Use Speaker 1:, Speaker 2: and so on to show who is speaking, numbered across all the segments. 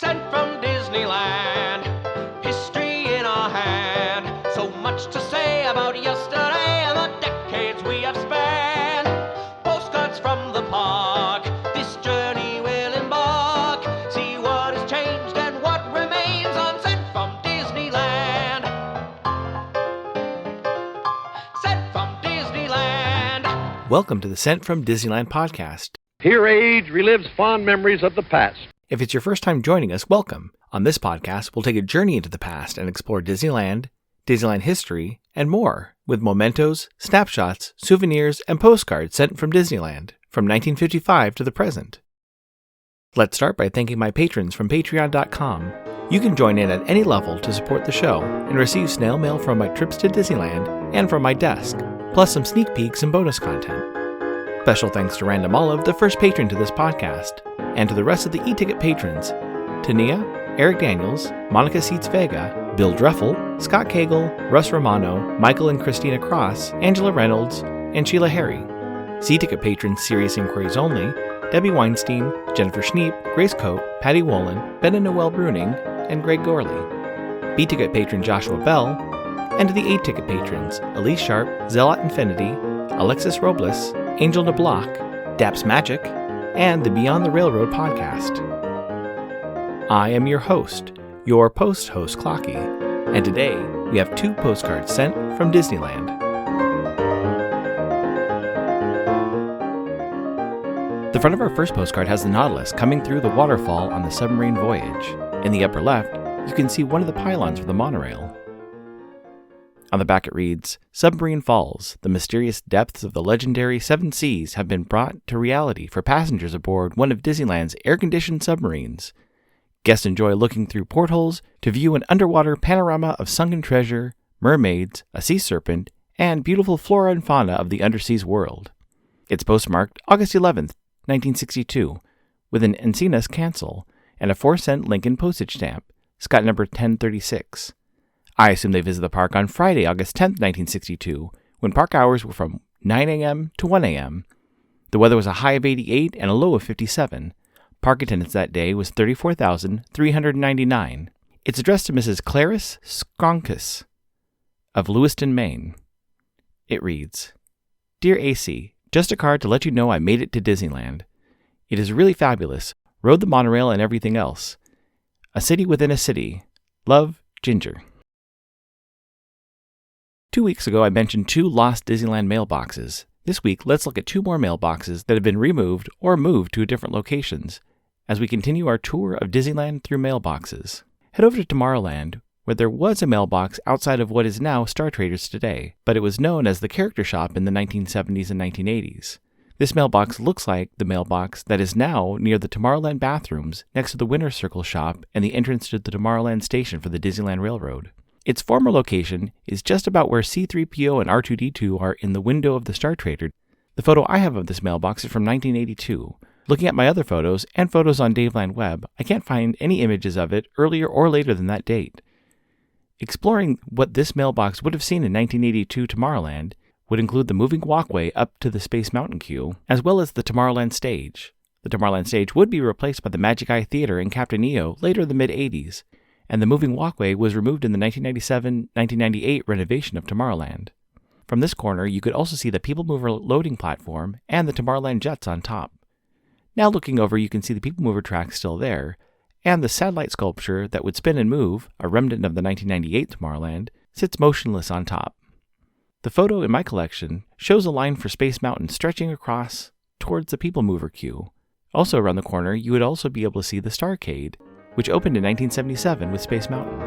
Speaker 1: Sent from Disneyland, history in our hand. So much to say about yesterday and the decades we have spanned. Postcards from the park, this journey will embark. See what has changed and what remains on Sent from Disneyland. Sent from Disneyland.
Speaker 2: Welcome to the Sent from Disneyland podcast.
Speaker 3: Here age relives fond memories of the past.
Speaker 2: If it's your first time joining us, welcome. On this podcast, we'll take a journey into the past and explore Disneyland, Disneyland history, and more, with mementos, snapshots, souvenirs, and postcards sent from Disneyland, from 1955 to the present. Let's start by thanking my patrons from patreon.com. You can join in at any level to support the show and receive snail mail from my trips to Disneyland and from my desk, plus some sneak peeks and bonus content. Special thanks to Random Olive, the first patron to this podcast, and to the rest of the e-ticket patrons, Tania, Eric Daniels, Monica Seitz Vega, Bill Dreffel, Scott Cagle, Russ Romano, Michael and Christina Cross, Angela Reynolds, and Sheila Harry. C-ticket patrons Serious Inquiries Only, Debbie Weinstein, Jennifer Schneep, Grace Coate, Patty Wolin, Ben and Noel Bruning, and Greg Gorley. B-ticket patron Joshua Bell, and to the A-ticket patrons Elise Sharp, Zealot Infinity, Alexis Robles, Angel DeBlock, Daps Magic, and the Beyond the Railroad podcast. I am your host, your post-host Clocky, and today we have 2 postcards sent from Disneyland. The front of our first postcard has the Nautilus coming through the waterfall on the submarine voyage. In the upper left, you can see one of the pylons for the monorail. On the back it reads, Submarine Falls, the mysterious depths of the legendary Seven Seas have been brought to reality for passengers aboard one of Disneyland's air-conditioned submarines. Guests enjoy looking through portholes to view an underwater panorama of sunken treasure, mermaids, a sea serpent, and beautiful flora and fauna of the underseas world. It's postmarked August 11th, 1962, with an Encinas cancel and a 4-cent Lincoln postage stamp, Scott number 1036. I assume they visited the park on Friday, August 10th, 1962, when park hours were from 9 a.m. to 1 a.m. The weather was a high of 88 and a low of 57. Park attendance that day was 34,399. It's addressed to Mrs. Clarice Skronkus of Lewiston, Maine. It reads, Dear AC, just a card to let you know I made it to Disneyland. It is really fabulous. Rode the monorail and everything else. A city within a city. Love, Ginger. 2 weeks ago, I mentioned 2 lost Disneyland mailboxes. This week, let's look at 2 more mailboxes that have been removed or moved to different locations as we continue our tour of Disneyland through mailboxes. Head over to Tomorrowland, where there was a mailbox outside of what is now Star Traders today, but it was known as the Character Shop in the 1970s and 1980s. This mailbox looks like the mailbox that is now near the Tomorrowland bathrooms next to the Winner's Circle shop and the entrance to the Tomorrowland station for the Disneyland Railroad. Its former location is just about where C-3PO and R2-D2 are in the window of the Star Trader. The photo I have of this mailbox is from 1982. Looking at my other photos and photos on Daveland Web, I can't find any images of it earlier or later than that date. Exploring what this mailbox would have seen in 1982 Tomorrowland would include the moving walkway up to the Space Mountain queue, as well as the Tomorrowland stage. The Tomorrowland stage would be replaced by the Magic Eye Theater in Captain EO later in the mid-80s, and the moving walkway was removed in the 1997-1998 renovation of Tomorrowland. From this corner, you could also see the People Mover loading platform and the Tomorrowland jets on top. Now looking over, you can see the People Mover track still there, and the satellite sculpture that would spin and move, a remnant of the 1998 Tomorrowland, sits motionless on top. The photo in my collection shows a line for Space Mountain stretching across towards the People Mover queue. Also around the corner, you would also be able to see the Starcade, which opened in 1977 with Space Mountain.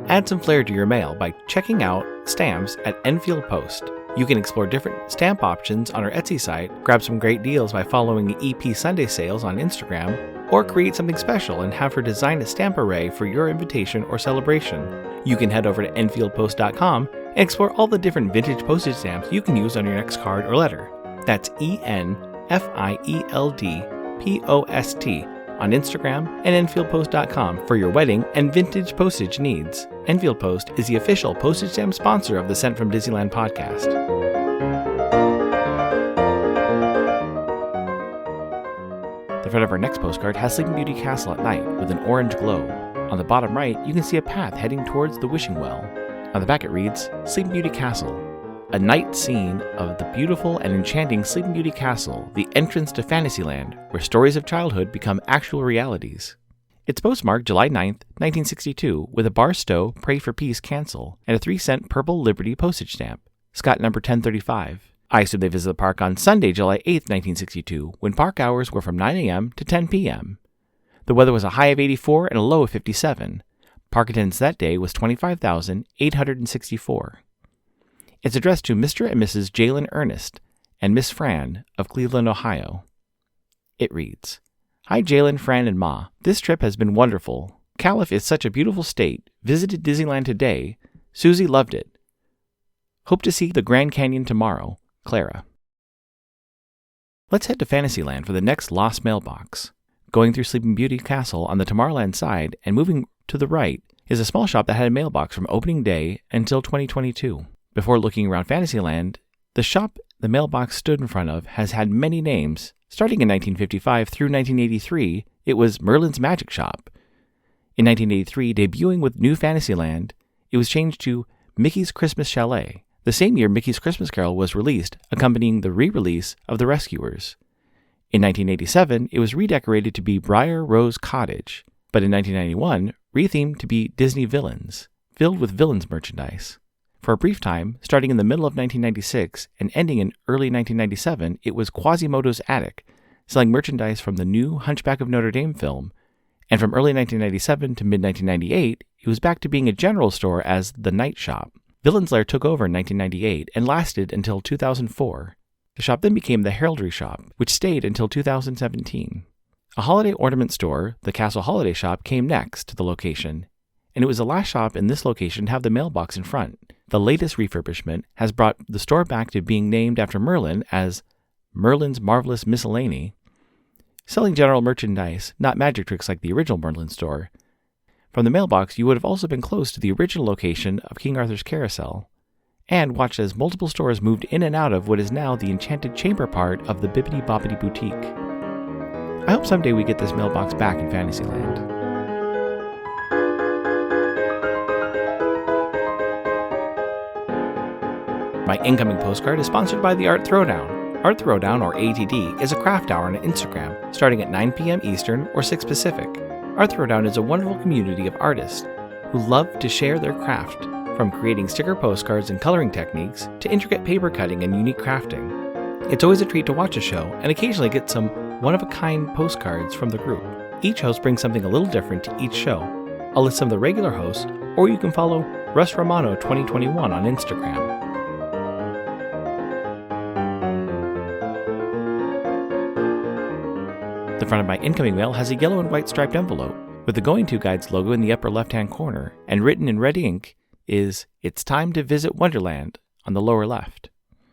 Speaker 2: Add some flair to your mail by checking out stamps at Enfield Post. You can explore different stamp options on our Etsy site, grab some great deals by following the EP Sunday Sales on Instagram, or create something special and have her design a stamp array for your invitation or celebration. You can head over to EnfieldPost.com and explore all the different vintage postage stamps you can use on your next card or letter. That's ENFIELDPOST on Instagram and EnfieldPost.com for your wedding and vintage postage needs. Enfield Post is the official postage stamp sponsor of the Sent from Disneyland podcast. The front of our next postcard has Sleeping Beauty Castle at night with an orange glow. On the bottom right, you can see a path heading towards the wishing well. On the back it reads, Sleeping Beauty Castle, a night scene of the beautiful and enchanting Sleeping Beauty Castle, the entrance to Fantasyland, where stories of childhood become actual realities. It's postmarked July 9th, 1962, with a Barstow Pray for Peace cancel and a 3-cent purple Liberty postage stamp. Scott number 1035. I assume they visited the park on Sunday, July 8th, 1962, when park hours were from 9 a.m. to 10 p.m. The weather was a high of 84 and a low of 57. Park attendance that day was 25,864. It's addressed to Mr. and Mrs. Jalen Ernest and Miss Fran of Cleveland, Ohio. It reads, Hi Jalen, Fran, and Ma. This trip has been wonderful. Calif is such a beautiful state. Visited Disneyland today. Susie loved it. Hope to see the Grand Canyon tomorrow. Clara. Let's head to Fantasyland for the next lost mailbox. Going through Sleeping Beauty Castle on the Tomorrowland side and moving to the right is a small shop that had a mailbox from opening day until 2022. Before looking around Fantasyland, the shop the mailbox stood in front of has had many names. Starting in 1955 through 1983, it was Merlin's Magic Shop. In 1983, debuting with New Fantasyland, it was changed to Mickey's Christmas Chalet. The same year, Mickey's Christmas Carol was released, accompanying the re-release of The Rescuers. In 1987, it was redecorated to be Briar Rose Cottage, but in 1991, rethemed to be Disney Villains, filled with villains merchandise. For a brief time, starting in the middle of 1996 and ending in early 1997, it was Quasimodo's Attic, selling merchandise from the new Hunchback of Notre Dame film, and from early 1997 to mid-1998, it was back to being a general store as The Night Shop. Villains Lair took over in 1998 and lasted until 2004. The shop then became the Heraldry Shop, which stayed until 2017. A holiday ornament store, the Castle Holiday Shop, came next to the location, and it was the last shop in this location to have the mailbox in front. The latest refurbishment has brought the store back to being named after Merlin as Merlin's Marvelous Miscellany, selling general merchandise, not magic tricks like the original Merlin store. From the mailbox, you would have also been close to the original location of King Arthur's Carousel, and watched as multiple stores moved in and out of what is now the Enchanted Chamber part of the Bibbidi Bobbidi Boutique. I hope someday we get this mailbox back in Fantasyland. My incoming postcard is sponsored by the Art Throwdown. Art Throwdown, or ATD, is a craft hour on Instagram, starting at 9 p.m. Eastern or 6 Pacific. Art Throwdown is a wonderful community of artists who love to share their craft, from creating sticker postcards and coloring techniques to intricate paper cutting and unique crafting. It's always a treat to watch a show and occasionally get some one-of-a-kind postcards from the group. Each host brings something a little different to each show. I'll list some of the regular hosts, or you can follow Russ Romano 2021 on Instagram. The front of my incoming mail has a yellow and white striped envelope with the Going To Guides logo in the upper left-hand corner, and written in red ink is It's Time to Visit Wonderland on the lower left.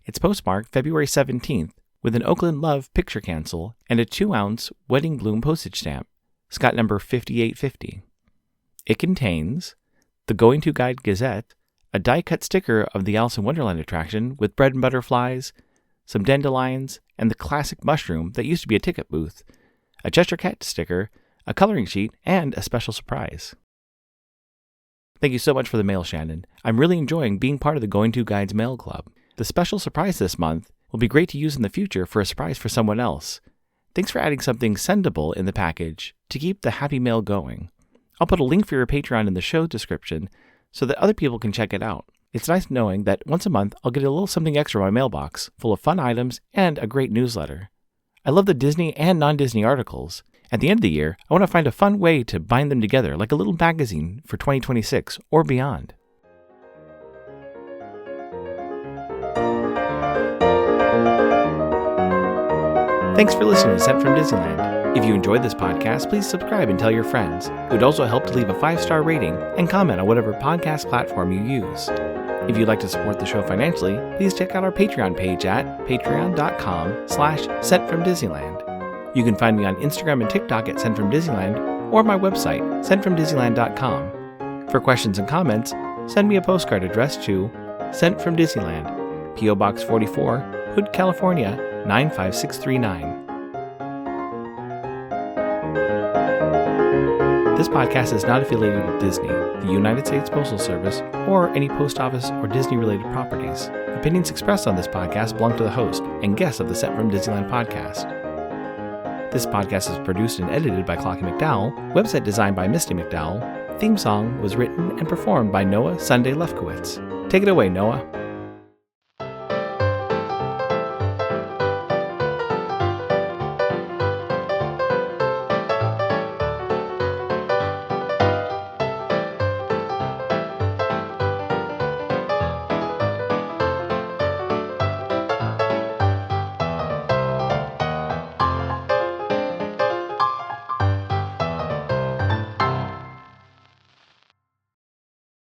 Speaker 2: It's postmarked February 17th with an Oakland Love picture cancel and a 2-ounce Wedding Bloom postage stamp, Scott number 5850. It contains the Going To Guide Gazette, a die-cut sticker of the Alice in Wonderland attraction with bread and butterflies, some dandelions, and the classic mushroom that used to be a ticket booth, a Cheshire Cat sticker, a coloring sheet, and a special surprise. Thank you so much for the mail, Shannon. I'm really enjoying being part of the Going To Guides Mail Club. The special surprise this month will be great to use in the future for a surprise for someone else. Thanks for adding something sendable in the package to keep the happy mail going. I'll put a link for your Patreon in the show description so that other people can check it out. It's nice knowing that once a month I'll get a little something extra in my mailbox, full of fun items and a great newsletter. I love the Disney and non-Disney articles. At the end of the year, I want to find a fun way to bind them together like a little magazine for 2026 or beyond. Thanks for listening to Sent from Disneyland. If you enjoyed this podcast, please subscribe and tell your friends. It would also help to leave a 5-star rating and comment on whatever podcast platform you use. If you'd like to support the show financially, please check out our Patreon page at patreon.com/sentfromdisneyland. You can find me on Instagram and TikTok at Sent from Disneyland or my website, sentfromdisneyland.com. For questions and comments, send me a postcard addressed to Sent from Disneyland, P.O. Box 44, Hood, California, 95639. This podcast is not affiliated with Disney, the United States Postal Service, or any post office or Disney-related properties. Opinions expressed on this podcast belong to the host and guests of the Set from Disneyland podcast. This podcast is produced and edited by Clocky McDowell, website designed by Misty McDowell, theme song was written and performed by Noah Sunday Lefkowitz. Take it away, Noah.